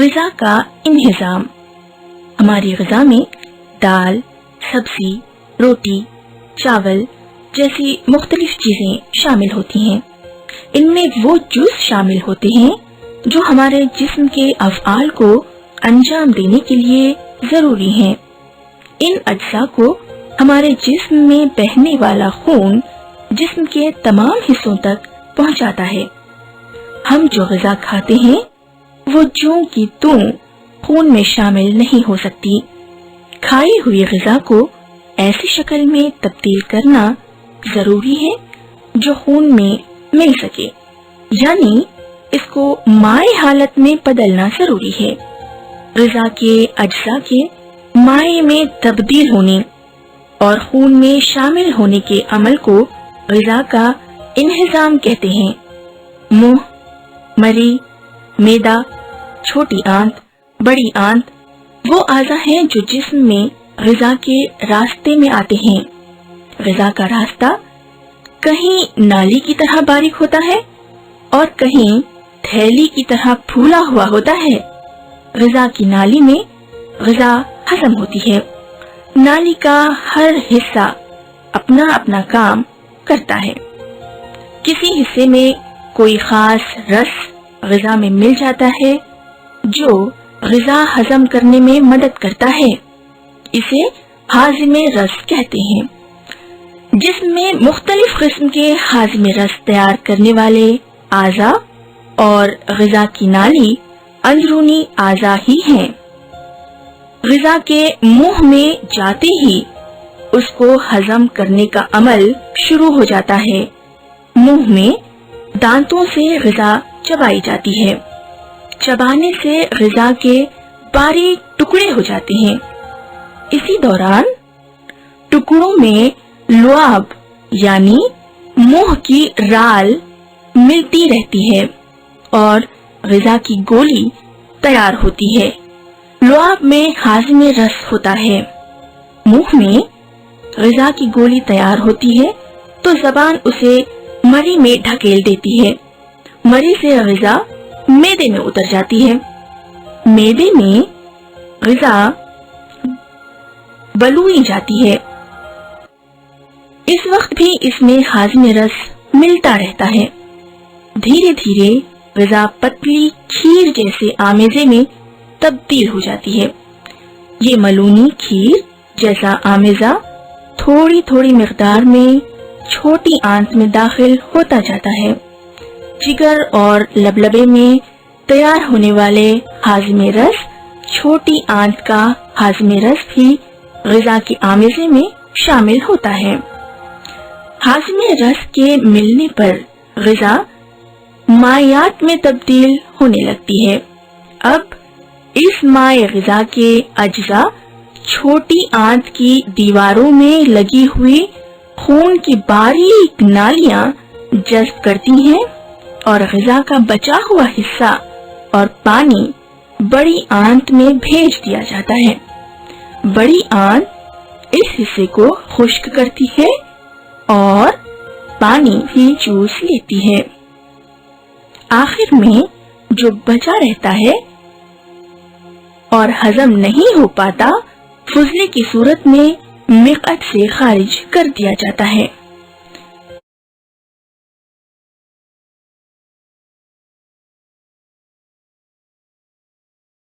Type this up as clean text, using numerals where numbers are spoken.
غذا کا انہضام۔ ہماری غذا میں دال، سبزی، روٹی، چاول جیسی مختلف چیزیں شامل ہوتی ہیں۔ ان میں وہ جز شامل ہوتے ہیں جو ہمارے جسم کے افعال کو انجام دینے کے لیے ضروری ہیں۔ ان اجزاء کو ہمارے جسم میں بہنے والا خون جسم کے تمام حصوں تک پہنچاتا ہے۔ ہم جو غذا کھاتے ہیں وہ جوں کی توں خون میں شامل نہیں ہو سکتی۔ کھائی ہوئی غذا کو ایسی شکل میں تبدیل کرنا ضروری ہے جو خون میں مل سکے، یعنی اس کو مائع حالت میں بدلنا ضروری ہے۔ غذا کے اجزاء کے مائع میں تبدیل ہونے اور خون میں شامل ہونے کے عمل کو غذا کا انہضام کہتے ہیں۔ منہ، مری، معدہ، چھوٹی آنت، بڑی آنت وہ اعضاء ہیں جو جسم میں غذا کے راستے میں آتے ہیں۔ غذا کا راستہ کہیں نالی کی طرح باریک ہوتا ہے اور کہیں تھیلی کی طرح پھولا ہوا ہوتا ہے۔ غذا کی نالی میں غذا ہضم ہوتی ہے۔ نالی کا ہر حصہ اپنا اپنا کام کرتا ہے۔ کسی حصے میں کوئی خاص رس غذا میں مل جاتا ہے جو غذا ہضم کرنے میں مدد کرتا ہے، اسے ہاضمِ رس کہتے ہیں۔ جسم میں مختلف قسم کے ہاضمِ رس تیار کرنے والے اعضاء اور غذا کی نالی اندرونی اعضاء ہی ہیں۔ غذا کے منہ میں جاتے ہی اس کو ہضم کرنے کا عمل شروع ہو جاتا ہے۔ منہ میں دانتوں سے غذا چبائی جاتی ہے۔ چبانے سے غذا کے باریک ٹکڑے ہو جاتے ہیں۔ اسی دوران ٹکڑوں میں لعاب یعنی منہ کی رال ملتی رہتی ہے اور غذا کی گولی تیار ہوتی ہے۔ لعاب میں ہاضمِ رس ہوتا ہے۔ منہ میں غذا کی گولی تیار ہوتی ہے تو زبان اسے مری میں ڈھکیل دیتی ہے۔ مری سے غذا معدے میں اتر جاتی ہے۔ معدے میں غذا بلوئی جاتی ہے۔ اس وقت بھی اس میں ہاضمِ رس ملتا رہتا ہے۔ دھیرے دھیرے غذا پتلی کھیر جیسے آمیزے میں تبدیل ہو جاتی ہے۔ یہ ملونی کھیر جیسا آمیزہ تھوڑی تھوڑی مقدار میں چھوٹی آنت میں داخل ہوتا جاتا ہے۔ جگر اور لبلبے میں تیار ہونے والے ہاضمِ رس چھوٹی آنت کا ہاضمِ رس بھی غذا کے آمیزے میں شامل ہوتا ہے۔ ہاضمِ رس کے ملنے پر غذا مائعات میں تبدیل ہونے لگتی ہے۔ اب اس مائع غذا کے اجزاء چھوٹی آنت کی دیواروں میں لگی ہوئی خون کی باریک نالیاں جذب کرتی ہیں اور غذا کا بچا ہوا حصہ اور پانی بڑی آنت میں بھیج دیا جاتا ہے۔ بڑی آنت اس حصے کو خشک کرتی ہے اور پانی بھی چوس لیتی ہے۔ آخر میں جو بچا رہتا ہے اور ہضم نہیں ہو پاتا فضلے کی صورت میں مقعد سے خارج کر دیا جاتا ہے۔